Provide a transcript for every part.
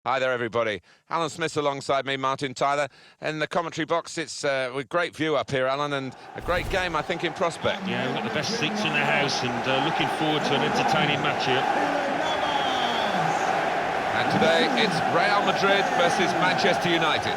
Hi there, everybody. Alan Smith alongside me, Martin Tyler. In the commentary box, it's with great view up here, Alan, and a great game, I think, in prospect. Yeah, we've got the best seats in the house and looking forward to an entertaining match here. And today, it's Real Madrid versus Manchester United.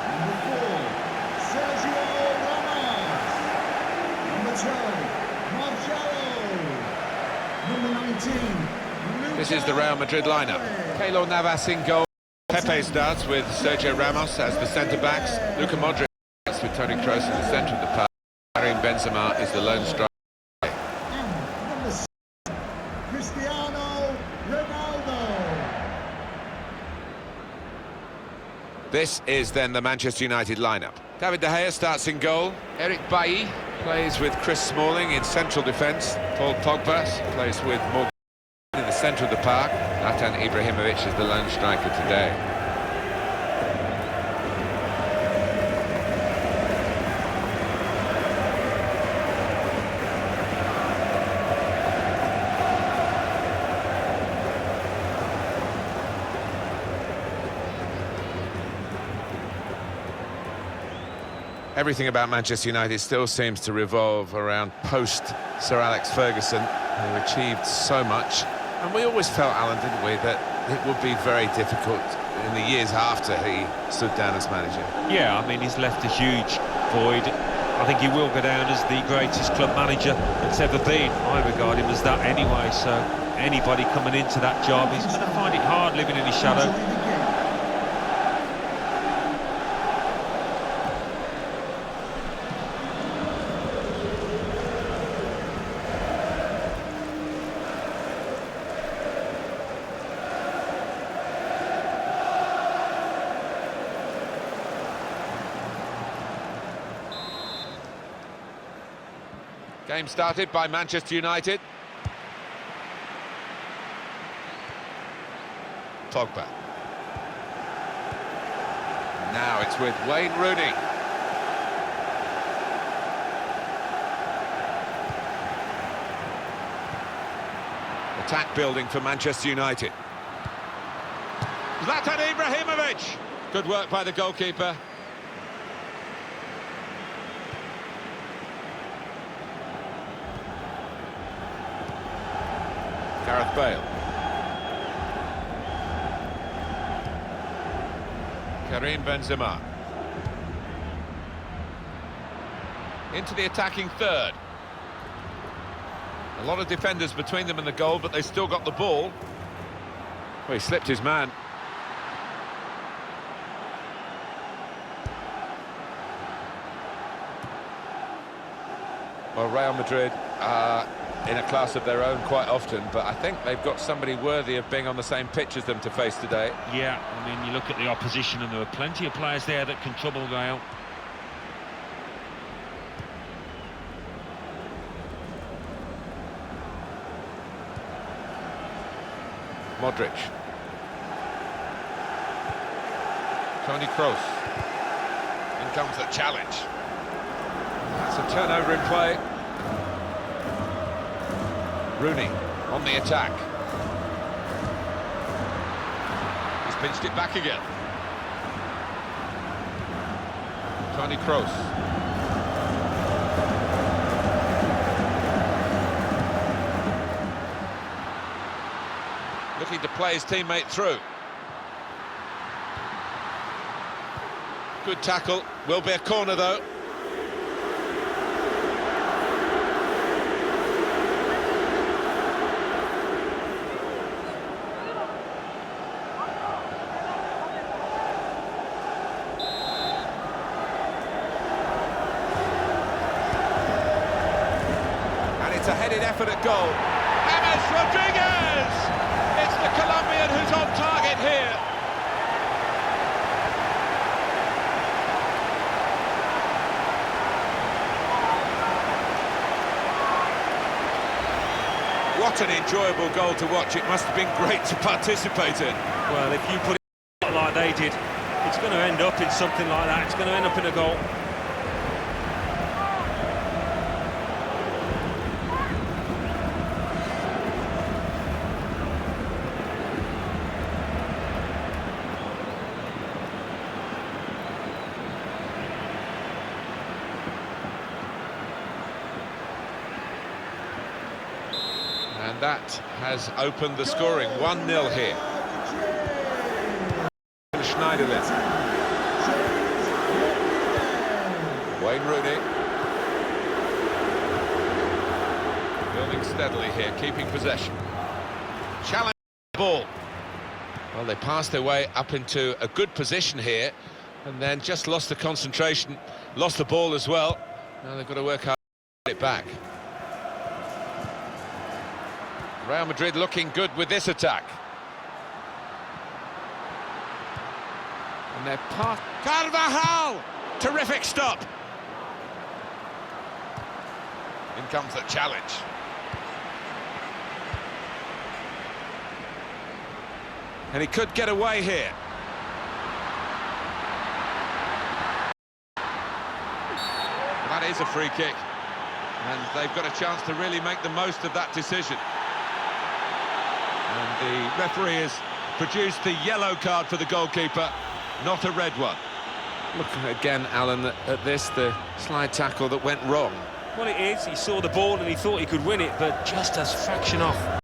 This is the Real Madrid lineup. Keylor Navas in goal. Pepe starts with Sergio Ramos as the centre-backs. Luka Modric with Toni Kroos in the centre of the park. Karim Benzema is the lone striker. This is then the Manchester United lineup. David De Gea starts in goal. Eric Bailly plays with Chris Smalling in central defence. Paul Pogba plays with Morgan in the centre of the park. Zlatan Ibrahimovic is the lone striker today. Everything about Manchester United still seems to revolve around post-Sir Alex Ferguson, who achieved so much. And we always felt, Alan, didn't we, that it would be very difficult in the years after he stood down as manager. Yeah, I mean, he's left a huge void. I think he will go down as the greatest club manager that's ever been. I regard him as that anyway, so anybody coming into that job is going to find it hard living in his shadow. Game started by Manchester United. Pogba. Now it's with Wayne Rooney. Attack building for Manchester United. Zlatan Ibrahimovic. Good work by the goalkeeper. Gareth Bale. Karim Benzema. Into the attacking third. A lot of defenders between them and the goal, but they still got the ball. Well, he slipped his man. Well, Real Madrid in a class of their own quite often, but I think they've got somebody worthy of being on the same pitch as them to face today. Yeah, I mean, you look at the opposition and there are plenty of players there that can trouble Real. Modric. Toni Kroos. In comes the challenge. That's a turnover in play. Rooney on the attack. He's pinched it back again. Toni Kroos. Looking to play his teammate through. Good tackle. Will be a corner though. It's a headed effort at goal. James Rodriguez! It's the Colombian who's on target here. What an enjoyable goal to watch. It must have been great to participate in. Well, if you put it like they did, it's going to end up in something like that. It's going to end up in a goal. And that has opened the scoring. 1-0 here. Schneiderlin. Wayne Rooney. Building steadily here, keeping possession. Challenge the ball. Well, they passed their way up into a good position here, and then just lost the concentration, lost the ball as well. Now they've got to work hard to get it back. Real Madrid looking good with this attack. And they're past... Carvajal! Terrific stop! In comes the challenge. And he could get away here. That is a free kick. And they've got a chance to really make the most of that decision. And the referee has produced the yellow card for the goalkeeper, not a red one. Look again, Alan, at this, the slide tackle that went wrong. Well, it is. He saw the ball and he thought he could win it, but just a fraction off.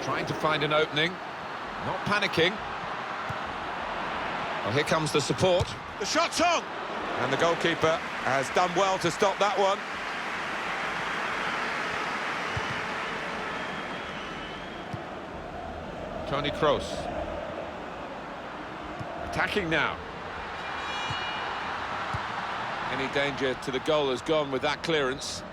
Trying to find an opening, not panicking. Well, here comes the support. The shot's on! And the goalkeeper has done well to stop that one. Toni Kroos. Attacking now. Any danger to the goal has gone with that clearance.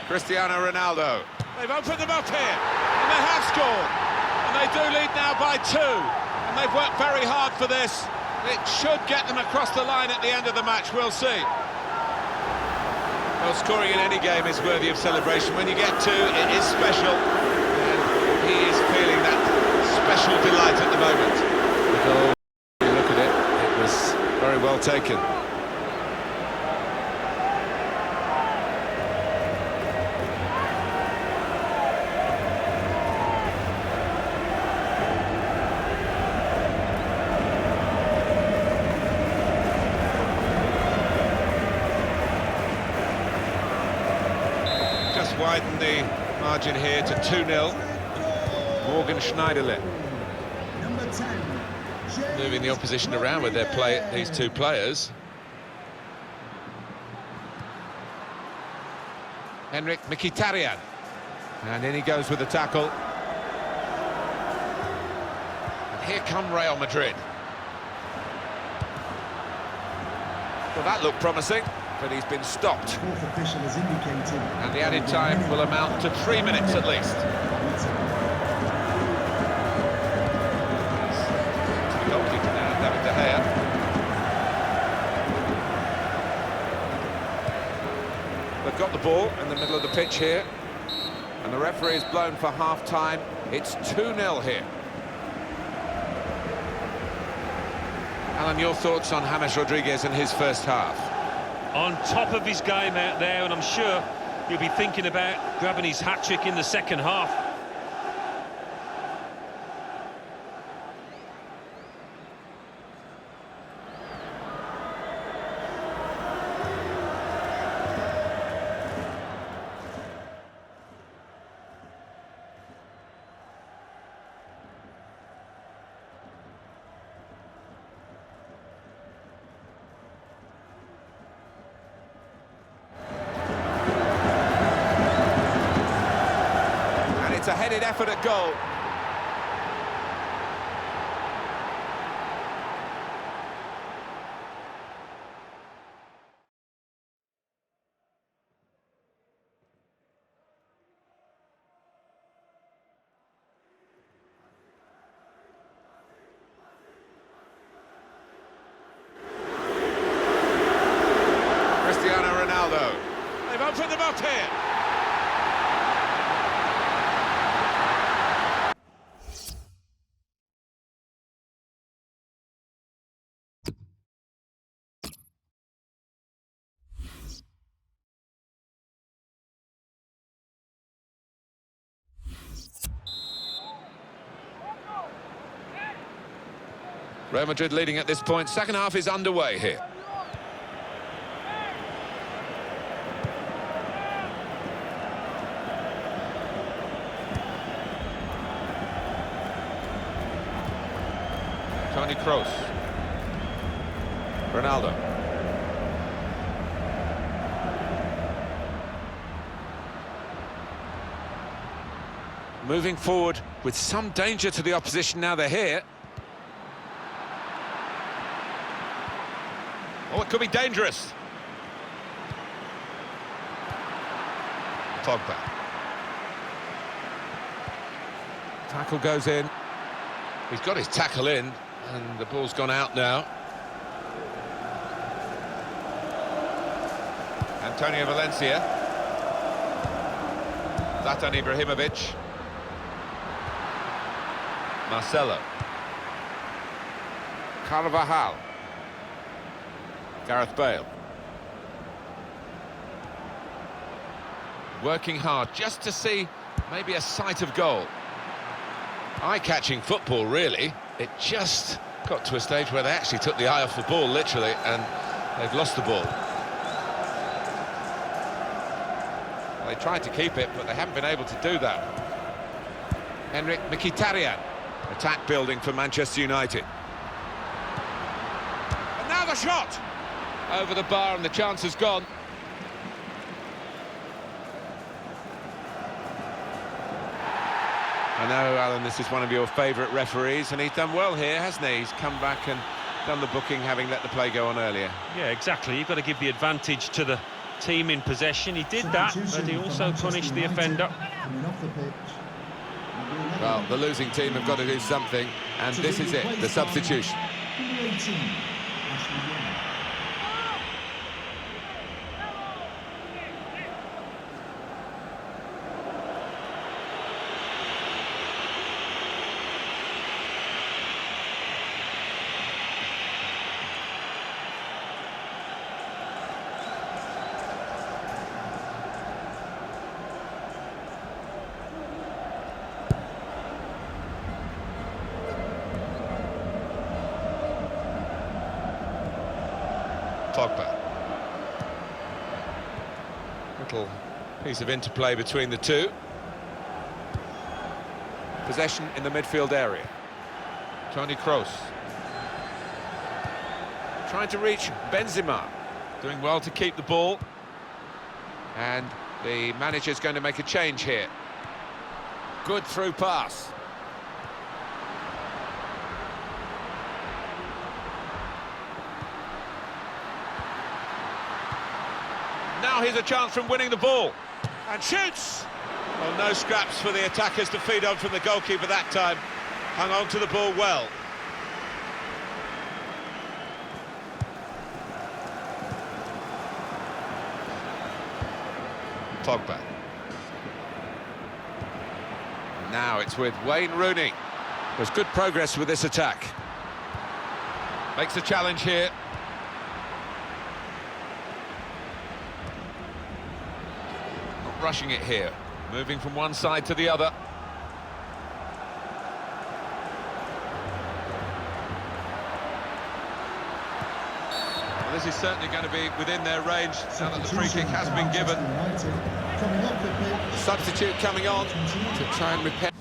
Cristiano Ronaldo. They've opened them up here, and they have scored. And they do lead now by 2. And they've worked very hard for this. It should get them across the line at the end of the match, we'll see. Well, scoring in any game is worthy of celebration. When you get 2, it is special. And he is feeling that special delight at the moment. The goal, you look at it, it was very well taken. Widen the margin here to 2-0. Morgan Schneiderlin. Number 10. Moving the opposition around with these 2 players. Henrik Mkhitaryan. And in he goes with the tackle. And here come Real Madrid. Well, that looked promising, but he's been stopped. Fourth official has indicated. And the added time will amount to 3 minutes at least. To the goalkeeper now, David De Gea. They've got the ball in the middle of the pitch here. And the referee is blown for half-time. It's 2-0 here. Alan, your thoughts on James Rodriguez and his first half? On top of his game out there, and I'm sure he'll be thinking about grabbing his hat-trick in the second half. It's a headed effort at goal. shot here. Real Madrid leading at this point. Second half is underway here. Toni Kroos. Ronaldo. Moving forward with some danger to the opposition now they're here. Oh, it could be dangerous. Pogba. Tackle goes in. He's got his tackle in, and the ball's gone out now. Antonio Valencia. Zlatan Ibrahimovic. Marcelo. Carvajal. Gareth Bale. Working hard just to see maybe a sight of goal. Eye-catching football, really. It just got to a stage where they actually took the eye off the ball, literally, and they've lost the ball. They tried to keep it, but they haven't been able to do that. Henrik Mkhitaryan. Attack building for Manchester United. And now the shot! Over the bar, and the chance has gone. I know, Alan, this is one of your favourite referees, and he's done well here, hasn't he? He's come back and done the booking, having let the play go on earlier. Yeah, exactly. You've got to give the advantage to the team in possession. He did that, but he also punished the offender. Well, the losing team have got to do something, and this is it, the substitution. Pogba. Little piece of interplay between the two. Possession in the midfield area. Toni Kroos. Trying to reach Benzema. Doing well to keep the ball. And the manager's going to make a change here. Good through pass. Now here's a chance from winning the ball. And shoots! Well, no scraps for the attackers to feed on from the goalkeeper that time. Hung on to the ball well. Pogba. Now it's with Wayne Rooney. There's good progress with this attack. Makes a challenge here. Not rushing it here. Moving from one side to the other. Well, this is certainly going to be within their range now that the free kick has been given. Substitute coming on to try and repair.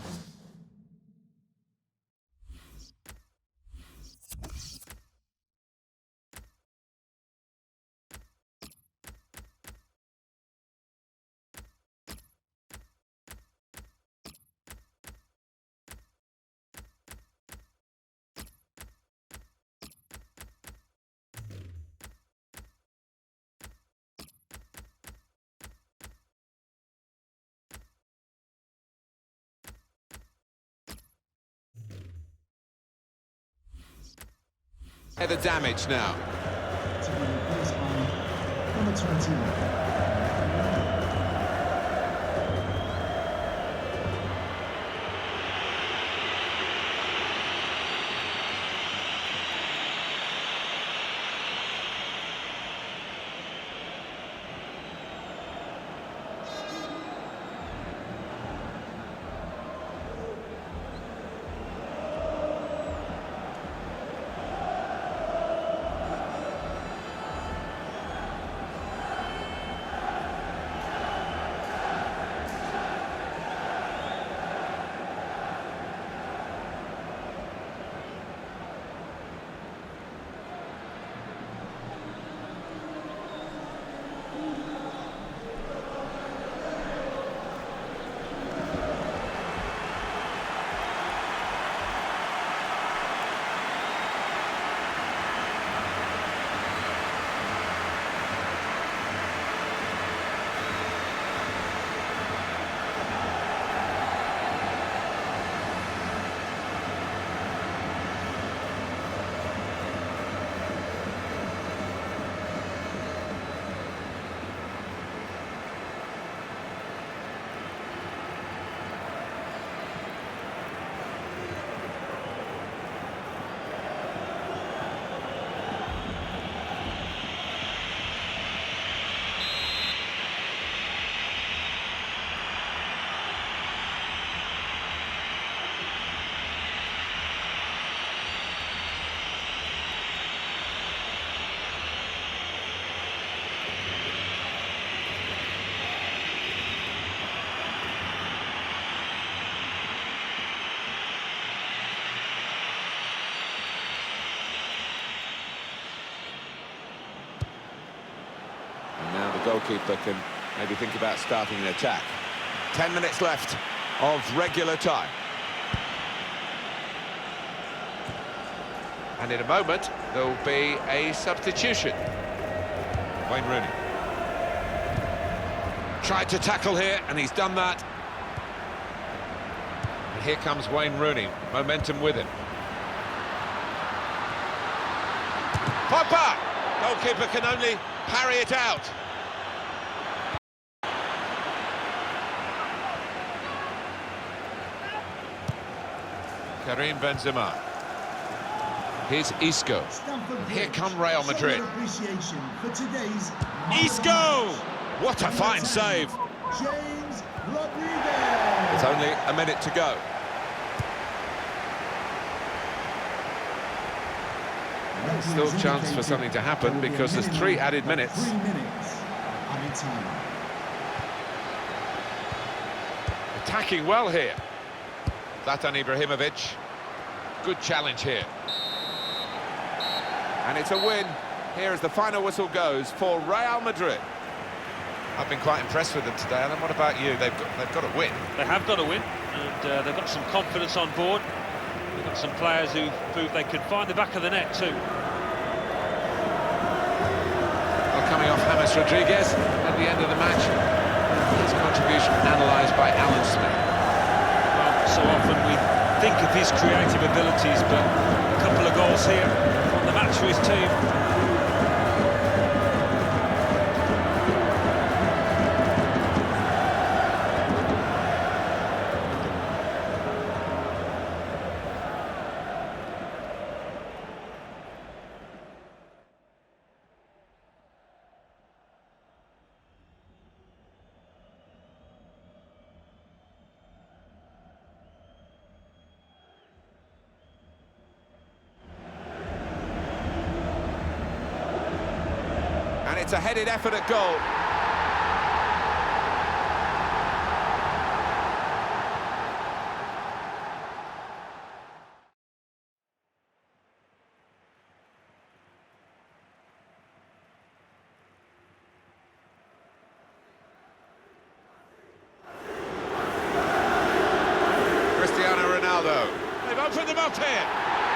The damage now. To be replaced by number 20. goalkeeper can maybe think about starting an attack. 10 minutes left of regular time. And in a moment, there'll be a substitution. Wayne Rooney. Tried to tackle here, and he's done that. And here comes Wayne Rooney, momentum with him. Pogba! Goalkeeper can only parry it out. Karim Benzema. Here's Isco. Here come Real Madrid. Isco! What a fine save. James Rodriguez. It's only a minute to go. Still chance for something to happen because there's 3 added minutes. 3 minutes added time. Attacking well here. Zlatan Ibrahimovic. Good challenge here. And it's a win. Here as the final whistle goes for Real Madrid. I've been quite impressed with them today, Alan. What about you? They've got to win. They have got to win, and they've got some confidence on board. They've got some players who prove they can find the back of the net too. Well, coming off James Rodriguez at the end of the match. His contribution analysed by Alan Smith. Well, so often we think of his creative abilities, but a couple of goals here on the match for his team. And it's a headed effort at goal. Cristiano Ronaldo. They've opened them up here.